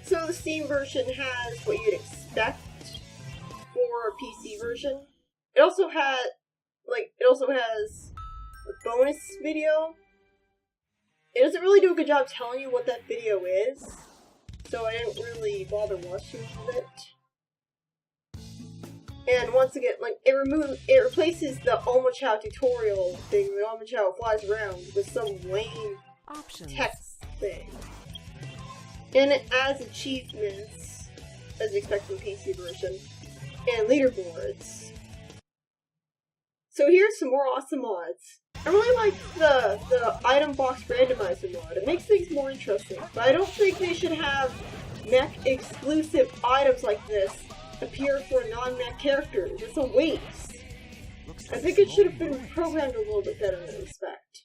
So the Steam version has what you'd expect for a PC version. It also has a bonus video. It doesn't really do a good job telling you what that video is, so I didn't really bother watching it. And once again, like, it replaces the Omochao tutorial thing where Omochao flies around with some lame text thing. And it adds achievements, as you expect from the PC version, and leaderboards. So here's some more awesome mods. I really like the item box randomizer mod. It makes things more interesting, but I don't think they should have mech-exclusive items like this appear for non-mech characters. It's a waste. I think it should have been programmed a little bit better in that respect.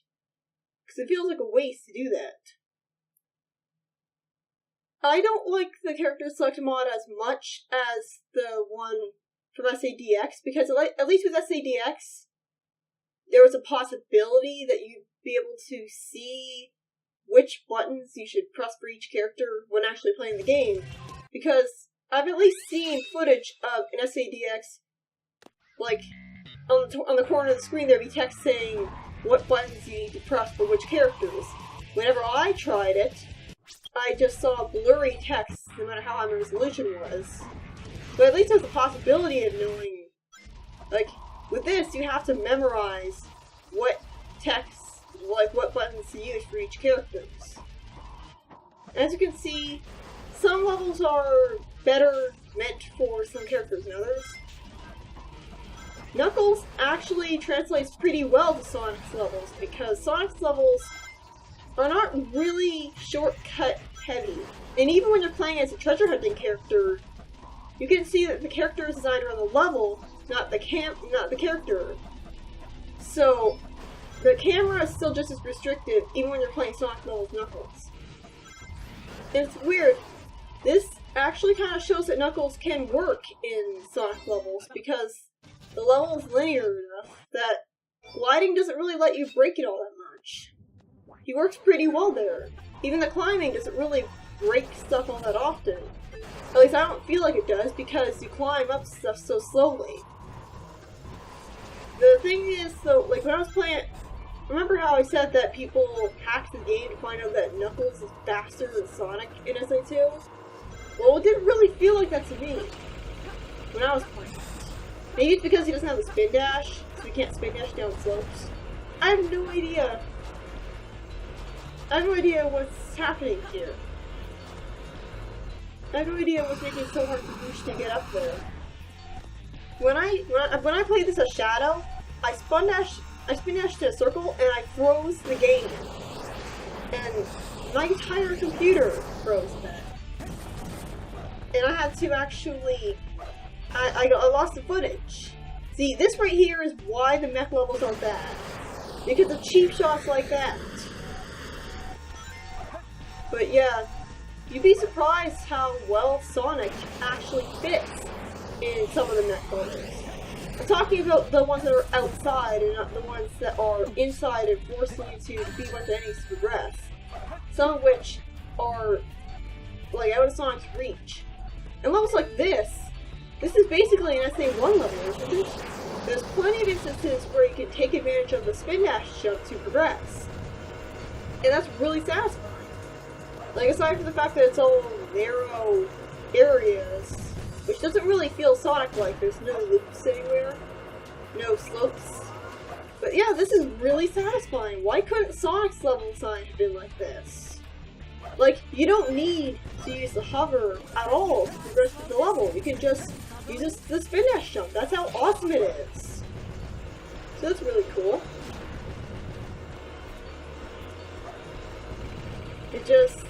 Because it feels like a waste to do that. I don't like the character select mod as much as the one from SADX, because at least with SADX, there was a possibility that you'd be able to see which buttons you should press for each character when actually playing the game, because I've at least seen footage of an SADX, like, on the corner of the screen there'd be text saying what buttons you need to press for which characters. Whenever I tried it, I just saw blurry text, no matter how high my resolution was. But at least there's a possibility of knowing, like, with this you have to memorize what text, like what buttons to use for each character. As you can see, some levels are better meant for some characters than others. Knuckles actually translates pretty well to Sonic's levels, because Sonic's levels are not really shortcut heavy. And even when you're playing as a treasure hunting character, you can see that the character is designed around the level, not the character. So the camera is still just as restrictive even when you're playing Sonic levels Knuckles. And it's weird. This actually kind of shows that Knuckles can work in Sonic levels, because the level is linear enough that gliding doesn't really let you break it all that much. He works pretty well there. Even the climbing doesn't really break stuff all that often. At least I don't feel like it does, because you climb up stuff so slowly. The thing is, though, like when I was playing it, remember how I said that people hacked the game to find out that Knuckles is faster than Sonic in SA2? Well, it didn't really feel like that to me when I was playing it. Maybe it's because he doesn't have the spin dash, so he can't spin dash down slopes. I have no idea. I have no idea what's happening here. I have no idea what's making it so hard for Boosh to get up there. When I played this as Shadow, I spin dashed to a circle and I froze the game. And my entire computer froze then. And I had to actually I lost the footage. See, this right here is why the mech levels are bad. Because of cheap shots like that. But yeah, you'd be surprised how well Sonic actually fits in some of the mech levels. I'm talking about the ones that are outside and not the ones that are inside and forcing you to defeat a bunch of enemies to progress. Some of which are, like, out of Sonic's reach. And levels like this is basically an SA1 level, isn't it? There's plenty of instances where you can take advantage of the spin dash jump to progress. And that's really satisfying. Like, aside from the fact that it's all narrow areas, which doesn't really feel Sonic-like, there's no loops anywhere, no slopes. But yeah, this is really satisfying. Why couldn't Sonic's level design have been like this? Like, you don't need to use the hover at all to progress through the level. You can just use the spin dash jump. That's how awesome it is. So that's really cool. It just,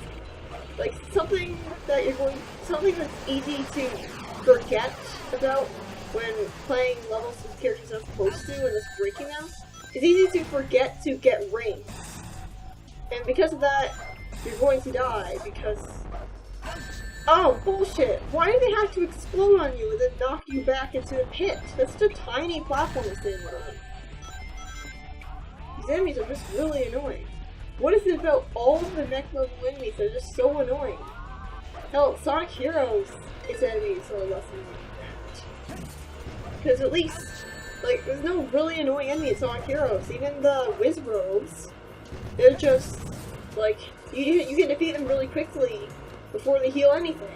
like, something that's easy to forget about when playing levels with characters you're not supposed to and just breaking them. It's easy to forget to get rings. And because of that, you're going to die because... Oh, bullshit! Why do they have to explode on you and then knock you back into the pit? That's such a tiny platform to stand on. These enemies are just really annoying. What is it about all of the mech level enemies that are just so annoying? Hell, Sonic Heroes, its enemies are less annoying than that. Because at least, like, there's no really annoying enemy in Sonic Heroes. Even the Wizrobes, they're just, like, you can defeat them really quickly before they heal anything.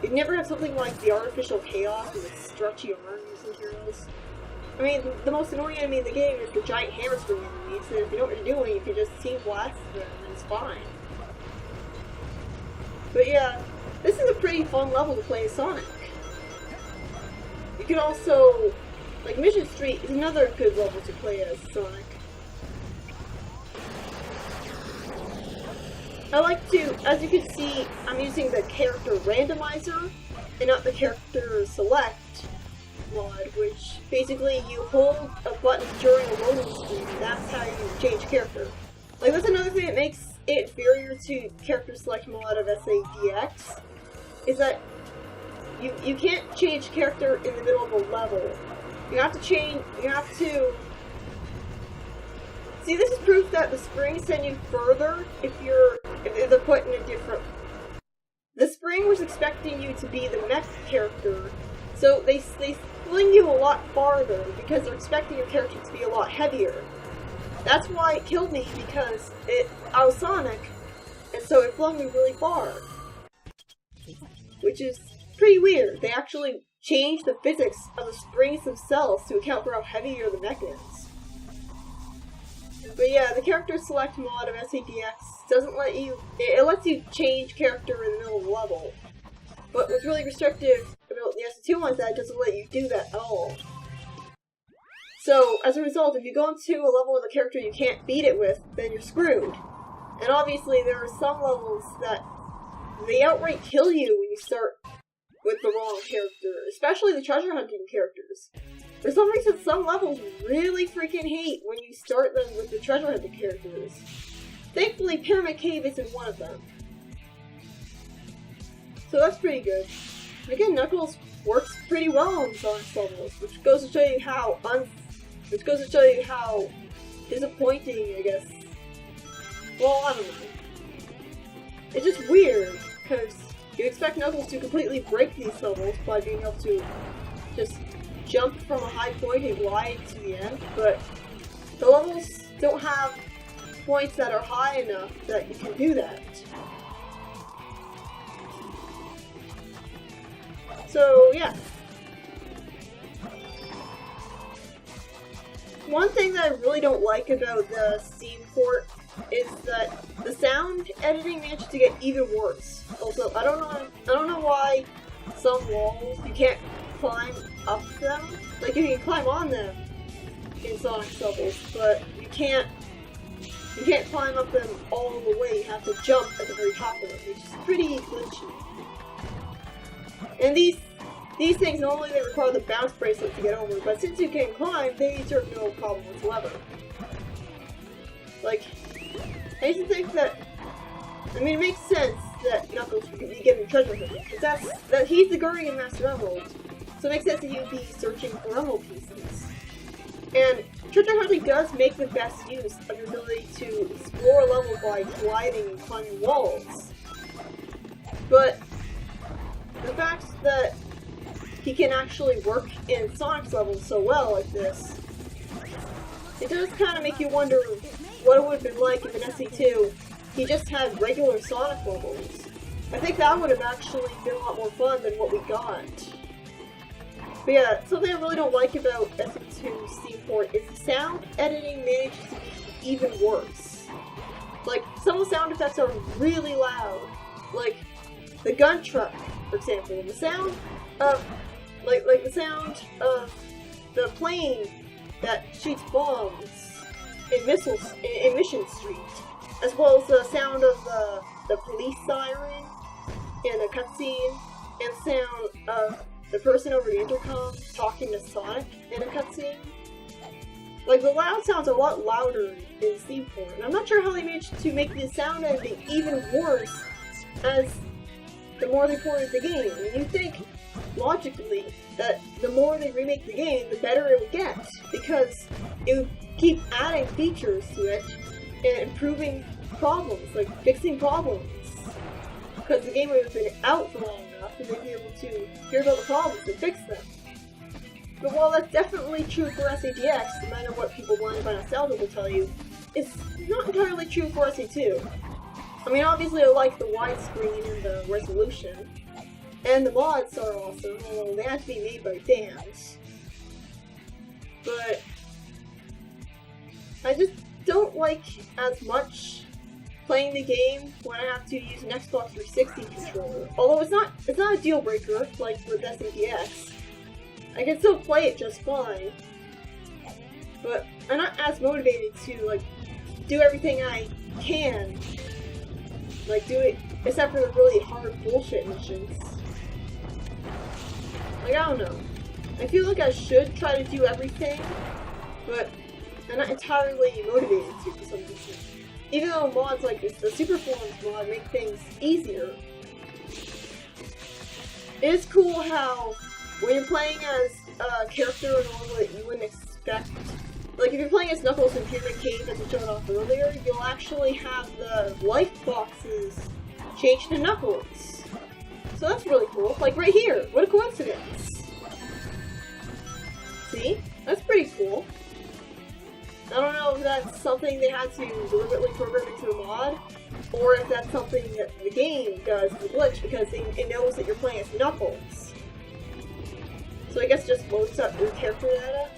You'd never have something like the Artificial Chaos with its stretchy arms in Heroes. I mean, the most annoying enemy in the game is the giant hammer spring enemies, and if you know what you're doing, you can just Team Blast them, and it's fine. But yeah, this is a pretty fun level to play as Sonic. You can also, like, Mission Street is another good level to play as Sonic. I like to, as you can see, I'm using the character Randomizer, and not the character Select mod, which basically you hold a button during a loading screen, and that's how you change character. Like, that's another thing that makes it inferior to character select mod of SADX, is that you can't change character in the middle of a level. You have to see, this is proof that the springs send you further if they're put in a different. The spring was expecting you to be the mech character, so they fling you a lot farther because they're expecting your character to be a lot heavier. That's why it killed me, because I was Sonic, and so it flung me really far. Which is pretty weird. They actually changed the physics of the springs themselves to account for how heavier the mech is. But yeah, the character select mod of SADX doesn't let you, it lets you change character in the middle of the level. But what's really restrictive about the SAD2 one is that it doesn't let you do that at all. So, as a result, if you go into a level with a character you can't beat it with, then you're screwed. And obviously there are some levels that they outright kill you when you start with the wrong character, especially the treasure hunting characters. For some reason, some levels really freaking hate when you start them with the treasure hunting characters. Thankfully, Pyramid Cave isn't one of them. So that's pretty good. Again, Knuckles works pretty well on Sonic's levels, which goes to show you how disappointing, I guess. Well, I don't know. It's just weird, because you expect Knuckles to completely break these levels by being able to just jump from a high point and glide to the end, but the levels don't have points that are high enough that you can do that. So, yeah. One thing that I really don't like about the Steam port is that the sound editing managed to get even worse. Also, I don't know why some walls you can't climb up them. Like, you can climb on them in Sonic's levels, but you can't climb up them all the way. You have to jump at the very top of them, which is pretty glitchy. And these things, normally they require the bounce bracelet to get over, but since you can climb, they serve no problem whatsoever. Like, I used to think that, I mean, it makes sense that Knuckles would be getting treasure hunting, because that he's the Guardian Master Emerald, so it makes sense that he would be searching for emerald pieces. And treasure hunting does make the best use of your ability to explore a level by gliding and climbing walls. But the fact that he can actually work in Sonic's levels so well like this, it does kind of make you wonder what it would have been like if in SE2 he just had regular Sonic levels. I think that would have actually been a lot more fun than what we got. But yeah, something I really don't like about SE2 Steam port is the sound editing manages to be even worse. Like, some of the sound effects are really loud. Like, the gun truck, for example. The sound of, like the sound of the plane that shoots bombs in Mission Street, as well as the sound of the police siren in a cutscene, and the sound of the person over the intercom talking to Sonic in a cutscene. Like, the loud sounds are a lot louder in Steam port, and I'm not sure how they managed to make the sound editing even worse as the more they ported the game. I mean, you think, logically, that the more they remake the game, the better it would get, because it would keep adding features to it and improving problems, like fixing problems. because the game would have been out for long enough and they'd be able to hear about the problems and fix them. But while that's definitely true for SADX, no matter what people blinded by nostalgia will tell you, it's not entirely true for SA2. I mean, obviously I like the widescreen and the resolution, and the mods are awesome, although they have to be made by fans. But I just don't like as much playing the game when I have to use an Xbox 360 controller. Although it's not a deal breaker like with SADX. I can still play it just fine. But I'm not as motivated to like do everything I can. Like do it except for the really hard bullshit missions. Like I don't know. I feel like I should try to do everything, but I'm not entirely motivated to for some reason. Even though mods like this, the Super Forms mod make things easier. It is cool how when you're playing as a character in a level that you wouldn't expect, like if you're playing as Knuckles in Pyramid Cave as we showed off earlier, you'll actually have the life boxes change to Knuckles. So that's really cool. Like right here, what a coincidence. See? That's pretty cool. I don't know if that's something they had to deliberately program into the mod, or if that's something that the game does with glitch because it knows that you're playing as Knuckles. So I guess it just loads up your character data.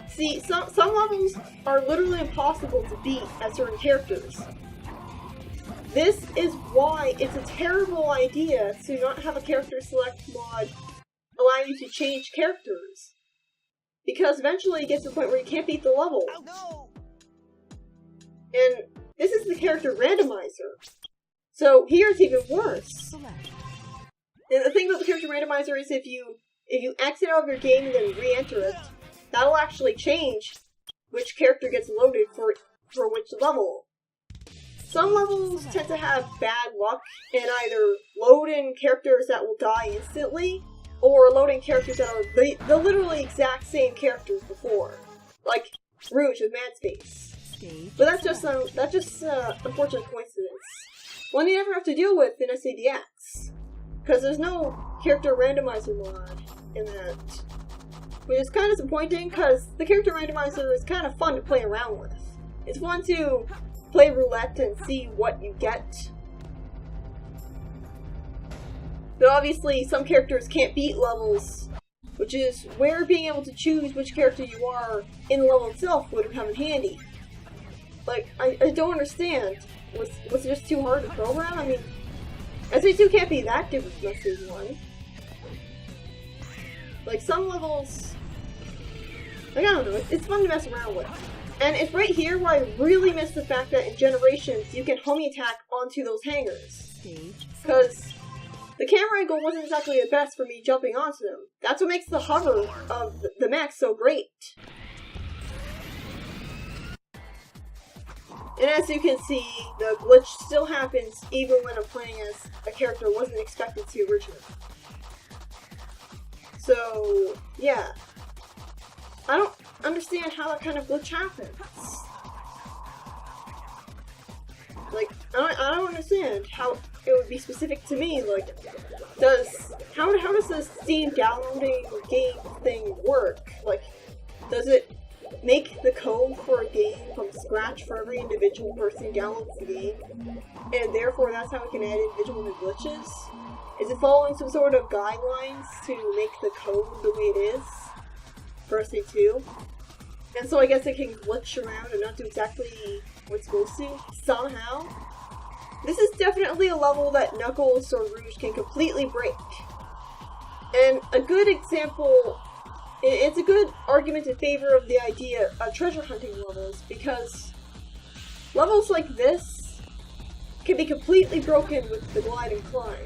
See, some levels are literally impossible to beat as certain characters. This is why it's a terrible idea to not have a character select mod allow you to change characters. Because eventually it gets to the point where you can't beat the level. Oh, no. And this is the character randomizer. So here it's even worse. And the thing about the character randomizer is if you exit out of your game and then re-enter it, that will actually change which character gets loaded for which level. Some levels tend to have bad luck and either load in characters that will die instantly, or loading characters that are the literally exact same characters before, like Rouge with Mad Space. But that's just unfortunate coincidence. One you never have to deal with in SADX, because there's no character randomizer mod in that, which is kind of disappointing. Because the character randomizer is kind of fun to play around with. It's fun to play roulette and see what you get. But obviously, some characters can't beat levels, which is where being able to choose which character you are in the level itself would come in handy. Like, I don't understand. Was it just too hard to program? I mean, SA2 can't be that different from SA1. Like, some levels, like, I don't know, it's fun to mess around with. And it's right here where I really miss the fact that in Generations, you can homie attack onto those hangers. Because the camera angle wasn't exactly the best for me jumping onto them. That's what makes the hover of the mech so great. And as you can see, the glitch still happens even when I'm playing as a character wasn't expected to originally. So, yeah. I don't understand how that kind of glitch happens. Like, I don't understand how it would be specific to me. Like, how does this Steam downloading game thing work? Like, does it make the code for a game from scratch for every individual person who downloads the game, and therefore that's how it can add individual glitches? Is it following some sort of guidelines to make the code the way it is for SA2? And so I guess it can glitch around and not do exactly what it's supposed to, somehow. This is definitely a level that Knuckles or Rouge can completely break. And a good example, it's a good argument in favor of the idea of treasure hunting levels, because levels like this can be completely broken with the glide and climb.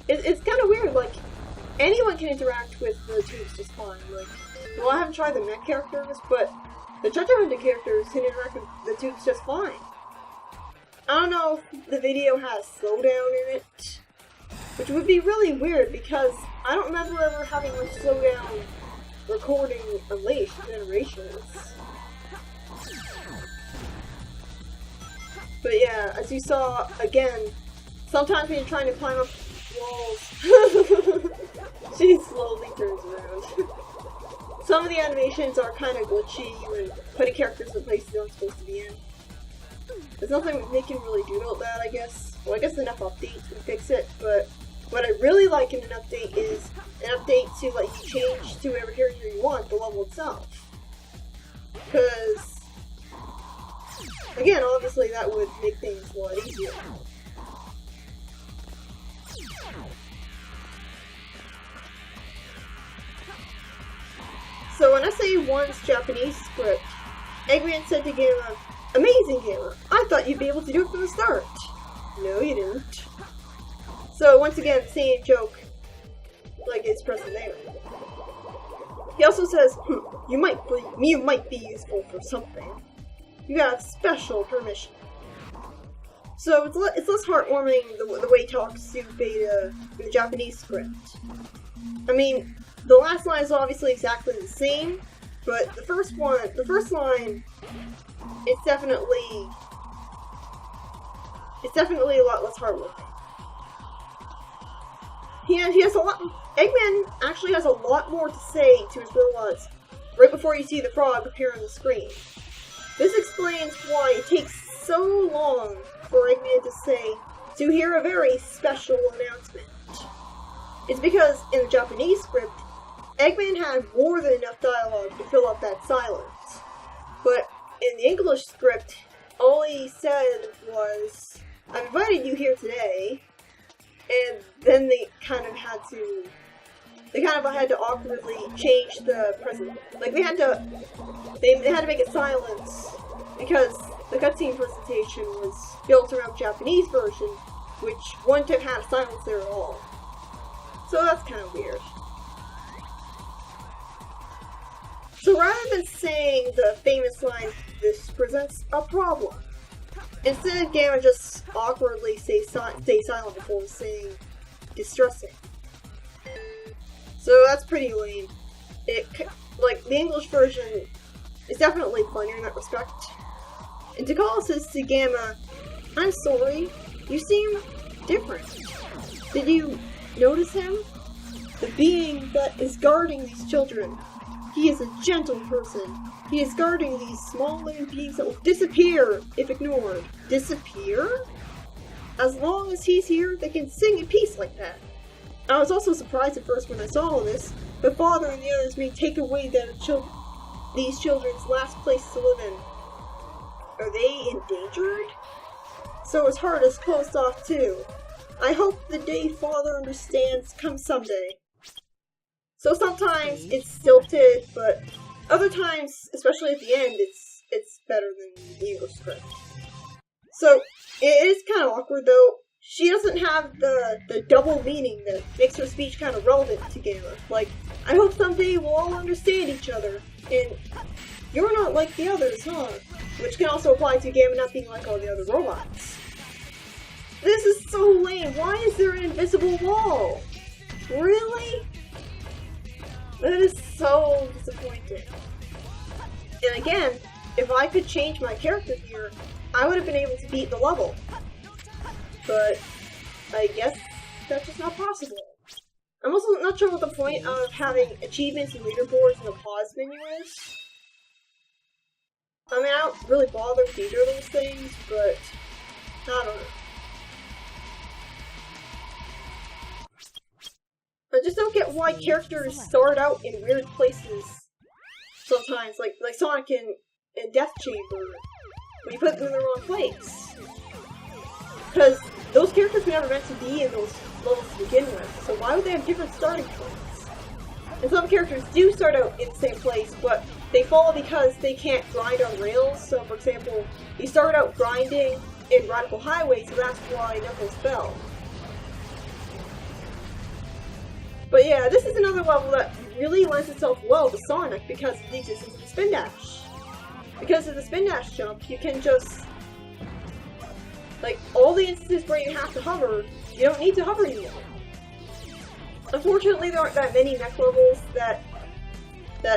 It's kind of weird, like, anyone can interact with the tubes just fine. Like, well, I haven't tried the mech characters, but the treasure hunting characters can interact with the tubes just fine. I don't know if the video has slowdown in it, which would be really weird because I don't remember ever having much slowdown recording Unleashed Generations. But yeah, as you saw, again, sometimes when you're trying to climb up walls, she slowly turns around. Some of the animations are kind of glitchy when putting characters in places they're not supposed to be in. There's nothing they can really do about that, I guess. Well, I guess enough updates would fix it, but what I really like in an update is an update to let you change to whatever character you want, the level itself. Because, again, obviously that would make things a lot easier. So when SA1's Japanese script, Eggman said to Gamma, "Amazing, Gamma! I thought you'd be able to do it from the start." No, you didn't. So once again, same joke, like it's present there. He also says, you might be useful for something. You have special permission. So it's less heartwarming the way he talks to Beta in the Japanese script. I mean, the last line is obviously exactly the same, but the first line, it's definitely a lot less heartwarming. Eggman actually has a lot more to say to his robots right before you see the frog appear on the screen. This explains why it takes so long for Eggman to hear a very special announcement. It's because in the Japanese script, Eggman had more than enough dialogue to fill up that silence. But in the English script, all he said was, "I've invited you here today," and then they kind of had to awkwardly change the present. Like they had to make it silence because the cutscene presentation was built around the Japanese version, which wouldn't have had a silence there at all. So that's kind of weird. So rather than saying the famous line, "This presents a problem," instead Gamma just awkwardly stay silent before saying "distressing." So that's pretty lame. Like the English version is definitely funnier in that respect. And Takala says to Gamma, "I'm sorry, you seem different. Did you notice him? The being that is guarding these children. He is a gentle person. He is guarding these small living beings that will disappear if ignored." Disappear? As long as he's here, they can sing in peace like that. I was also surprised at first when I saw all this, but Father and the others may take away these children's last place to live in. Are they endangered? So his heart is closed off too. I hope the day Father understands comes someday. So sometimes it's stilted, but other times, especially at the end, it's better than the English script. So it is kind of awkward though. She doesn't have the double meaning that makes her speech kind of relevant to Gamma. Like, I hope someday we'll all understand each other, and you're not like the others, huh? Which can also apply to Gamma not being like all the other robots. This is so lame. Why is there an invisible wall? Really? That is so disappointing. And again, if I could change my character here, I would have been able to beat the level. But I guess that's just not possible. I'm also not sure what the point of having achievements and leaderboards in the pause menu is. I mean, I don't really bother with either of those things, but I don't know. I just don't get why characters start out in weird places sometimes, like Sonic in Death Chamber, when you put them in the wrong place. Because those characters were never meant to be in those levels to begin with, so why would they have different starting points? And some characters do start out in the same place, but they fall because they can't grind on rails. So for example, you start out grinding in Radical Highway, so that's why Knuckles fell. But yeah, this is another level that really lends itself well to Sonic because of the existence of the spin dash. Because of the spin dash jump, you can just, like, all the instances where you have to hover, you don't need to hover anymore. Unfortunately, there aren't that many mech levels that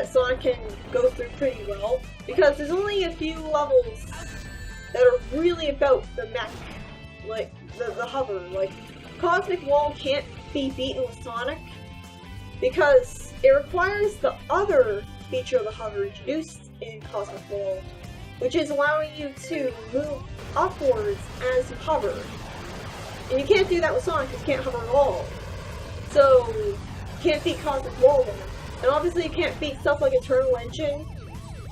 Sonic can go through pretty well, because there's only a few levels that are really about the mech, like the hover. Like, Cosmic Wall can't be beaten with Sonic because it requires the other feature of the hover introduced in Cosmic Wall, which is allowing you to move upwards as you hover. And you can't do that with Sonic because you can't hover at all. So, you can't beat Cosmic Wall then. And obviously you can't beat stuff like Eternal Engine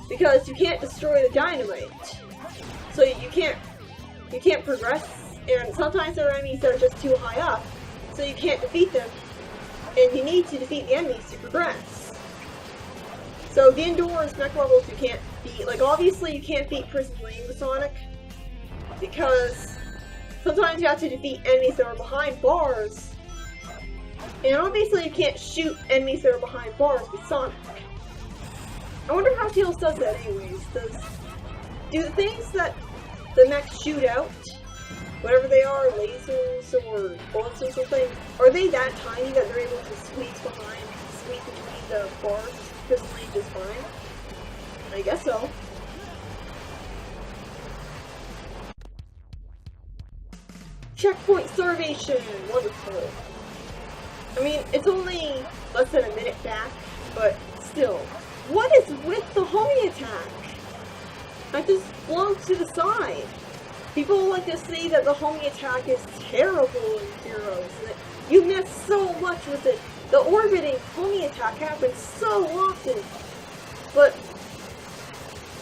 because you can't destroy the dynamite. So you can't progress, and sometimes there are enemies that are just too high up, so you can't defeat them, and you need to defeat the enemies to progress. So the indoors mech levels you can't beat. Like, obviously you can't beat Prison Lane with Sonic, because sometimes you have to defeat enemies that are behind bars, and obviously you can't shoot enemies that are behind bars with Sonic. I wonder how Tails does that anyways. Do the things that the mechs shoot out, whatever they are, lasers or bullets or something, are they that tiny that they're able to squeeze between the bars because the range is fine? I guess so. Checkpoint starvation! Wonderful. I mean, it's only less than a minute back, but still. What is with the homing attack? I just flung to the side. People like to say that the homing attack is terrible in Heroes, that you miss so much with it. The orbiting homing attack happens so often. But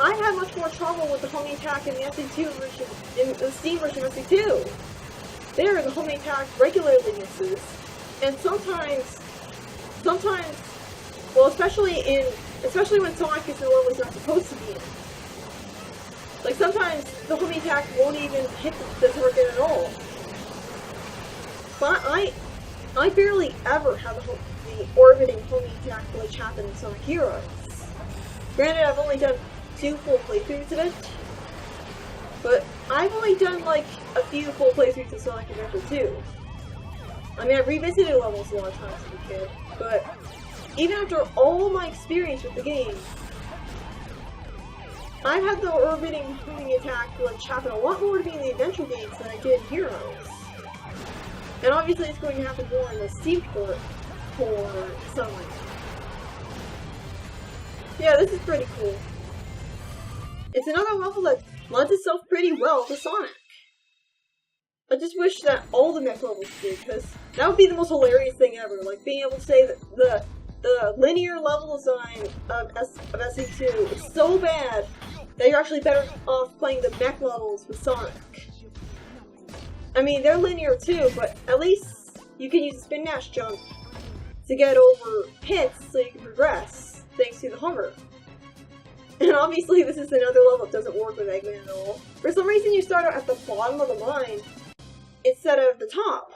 I had much more trouble with the homing attack in the SE2 version, in the Steam version of SE2. There, the homing attack regularly misses, and sometimes, well, especially when Sonic is in a level he's not supposed to be in. Like, sometimes the homing attack won't even hit the target at all. But I barely ever have the orbiting homing attack glitch happen in Sonic Heroes. Granted, I've only done 2 full playthroughs of it, but I've only done like a few full playthroughs of Sonic Adventure 2. I mean, I've revisited levels a lot of times as a kid, but even after all my experience with the game, I've had the orbiting homing attack glitch happen a lot more to me in the adventure games than I did in Heroes. And obviously it's going to happen more in the Steam port for Sonic. Yeah, this is pretty cool. It's another level that lends itself pretty well to Sonic. I just wish that all the mech levels did, because that would be the most hilarious thing ever. Like, being able to say that the linear level design of SE2 is so bad that you're actually better off playing the mech levels with Sonic. I mean, they're linear too, but at least you can use a spin dash jump to get over hits so you can progress, thanks to the hover. And obviously this is another level that doesn't work with Eggman at all. For some reason you start out at the bottom of the mine instead of the top.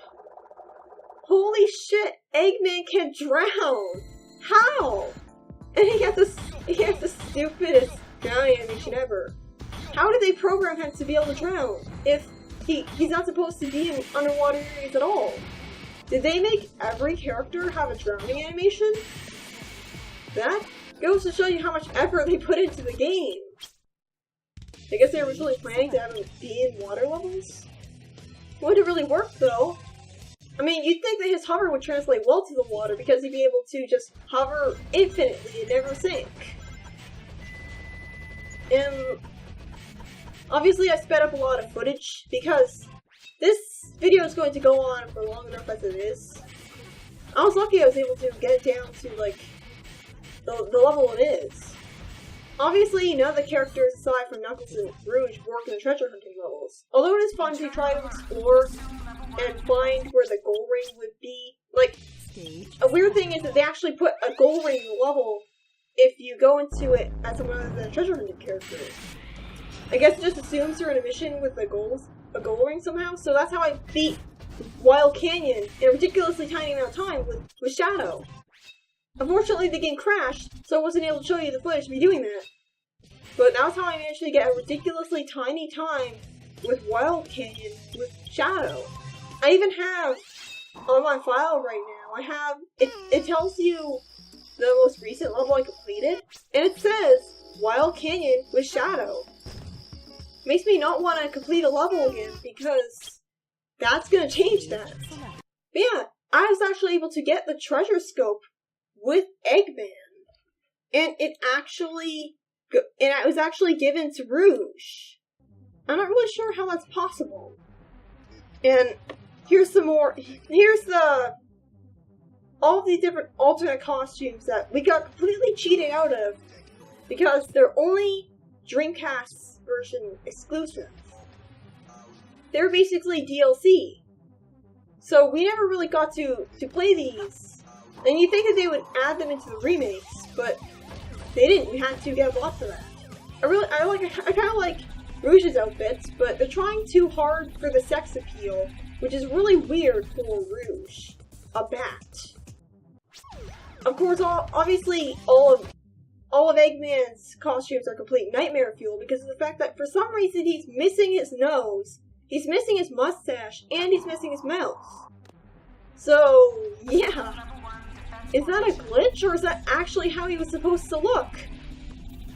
Holy shit, Eggman can drown! How? And he got the stupidest drowning animation ever. How did they program him to be able to drown if he's not supposed to be in underwater areas at all? Did they make every character have a drowning animation? That goes to show you how much effort they put into the game. I guess they were originally planning to have him be in water levels? Wouldn't really work though. I mean, you'd think that his hover would translate well to the water because he'd be able to just hover infinitely and never sink. And obviously I sped up a lot of footage because this video is going to go on for long enough as it is. I was lucky I was able to get it down to like the level it is. Obviously, none of the characters aside from Knuckles and Rouge work in the treasure hunting levels. Although it is fun to try to explore and find where the goal ring would be. Like, a weird thing is that they actually put a goal ring in the level if you go into it as one of the treasure hunting characters. I guess it just assumes you're in a mission with a goal ring somehow, so that's how I beat Wild Canyon in a ridiculously tiny amount of time with Shadow. Unfortunately, the game crashed, so I wasn't able to show you the footage of me doing that. But that was how I managed to get a ridiculously tiny time with Wild Canyon with Shadow. I even have, on my file right now, it tells you the most recent level I completed, and it says Wild Canyon with Shadow. makes me not want to complete a level again because that's gonna change that. But yeah, I was actually able to get the treasure scope with Eggman, and it was actually given to Rouge. I'm not really sure how that's possible. And here's some more. Here's all the different alternate costumes that we got completely cheated out of because they're only Dreamcast version exclusives. They're basically DLC. So we never really got to play these. And you think that they would add them into the remakes, but they didn't. You had to get a lot for that. I kind of like Rouge's outfits, but they're trying too hard for the sex appeal, which is really weird for Rouge. A bat. Of course, obviously, all of Eggman's costumes are complete nightmare fuel because of the fact that for some reason he's missing his nose, he's missing his mustache, and he's missing his mouth. So, yeah. Is that a glitch, or is that actually how he was supposed to look?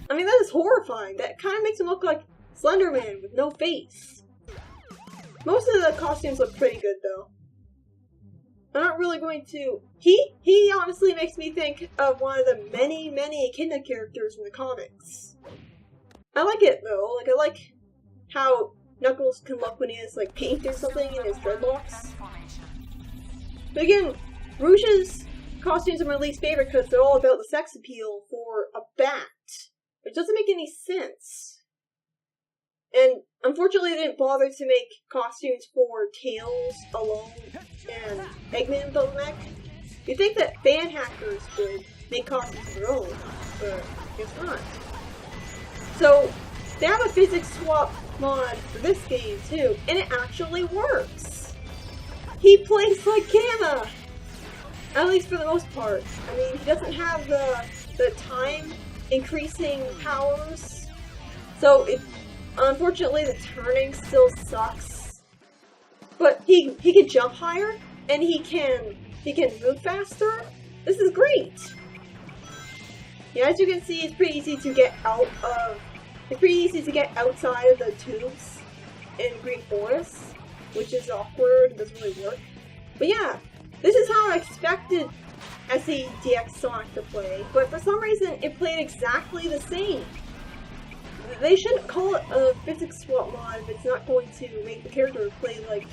I mean, that is horrifying. That kind of makes him look like Slender Man with no face. Most of the costumes look pretty good, though. I'm not really going to... He honestly makes me think of one of the many, many Echidna characters in the comics. I like it, though. I like how Knuckles can look when he has, paint or something in his dreadlocks. But again, Rouge's costumes are my least favorite because they're all about the sex appeal for a bat. Which doesn't make any sense. And unfortunately, they didn't bother to make costumes for Tails alone and Eggman without the mech. You'd think that fan hackers would make costumes of their own, but guess not. So, they have a physics swap mod for this game too, and it actually works! He plays like Gamma! At least for the most part. I mean, he doesn't have the time increasing powers, so unfortunately the turning still sucks. But he can jump higher, and he can move faster. This is great. Yeah, as you can see, it's pretty easy to get outside of the tubes in Green Forest, which is awkward and doesn't really work. But yeah, this is how I expected SADX Sonic to play, but for some reason it played exactly the same. They shouldn't call it a physics swap mod if it's not going to make the character play like,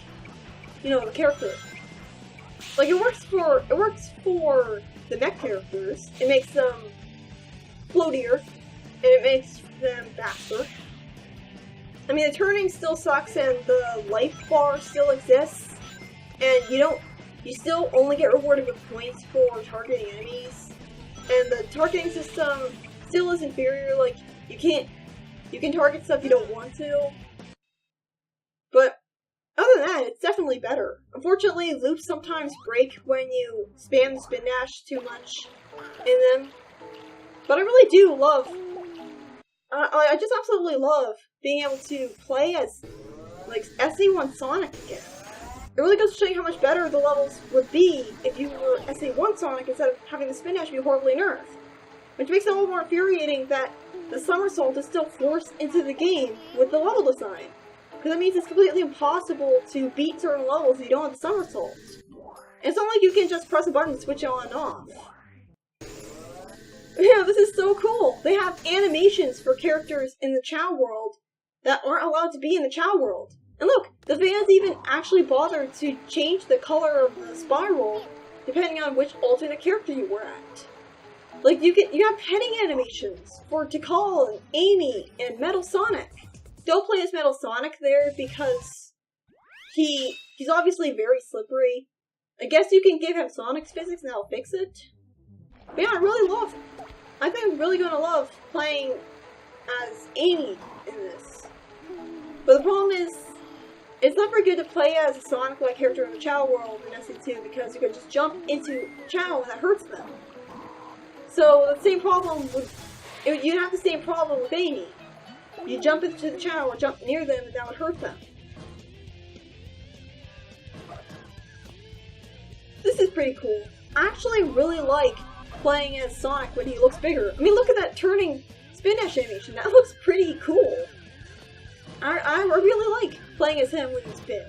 the character. It works for the mech characters. It makes them floatier, and it makes them faster. I mean, the turning still sucks, and the life bar still exists, and you still only get rewarded with points for targeting enemies. And the targeting system still is inferior, you can target stuff you don't want to. But other than that, it's definitely better. Unfortunately, loops sometimes break when you spam the spin dash too much in them. But I really do love... I just absolutely love being able to play as, SA1 Sonic again. It really goes to show you how much better the levels would be if you were SA1 Sonic instead of having the spin dash be horribly nerfed. Which makes it a little more infuriating that the somersault is still forced into the game with the level design. Because that means it's completely impossible to beat certain levels if you don't have the somersault. And it's not like you can just press a button to switch it on and off. Yeah, this is so cool! They have animations for characters in the Chow world that aren't allowed to be in the Chow world. And look, the fans even actually bothered to change the color of the spiral depending on which alternate character you were at. You have petting animations for Tikal and Amy and Metal Sonic. Don't play as Metal Sonic there because he's obviously very slippery. I guess you can give him Sonic's physics and that'll fix it. But yeah, I think I'm really gonna love playing as Amy in this. But the problem is, it's not very good to play as a Sonic-like character in the Chow world in SE2 because you can just jump into Chow and that hurts them. So the same problem you'd have the same problem with Amy. You jump into the Chow or jump near them and that would hurt them. This is pretty cool. I actually really like playing as Sonic when he looks bigger. I mean, look at that turning spin dash animation. That looks pretty cool. I really like playing as him when he's big.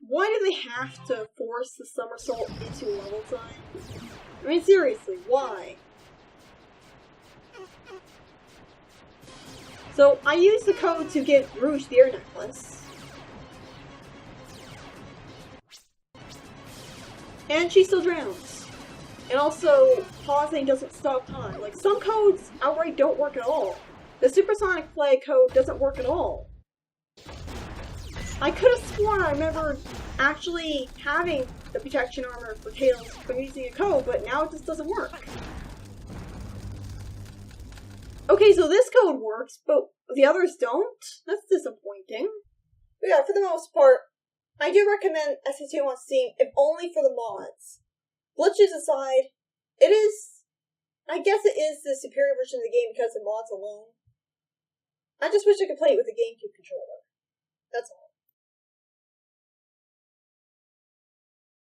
Why do they have to force the somersault into level time? I mean, seriously, why? So, I used the code to get Rouge the ear necklace. And she still drowns. And also, pausing doesn't stop time. Like, some codes outright don't work at all. The supersonic play code doesn't work at all. I could have sworn I remember actually having the protection armor for Tails from using a code, but now it just doesn't work. Okay, so this code works, but the others don't? That's disappointing. But yeah, for the most part, I do recommend SC2 on Steam, if only for the mods. Glitches aside, I guess it is the superior version of the game because of mods alone. I just wish I could play it with a GameCube controller.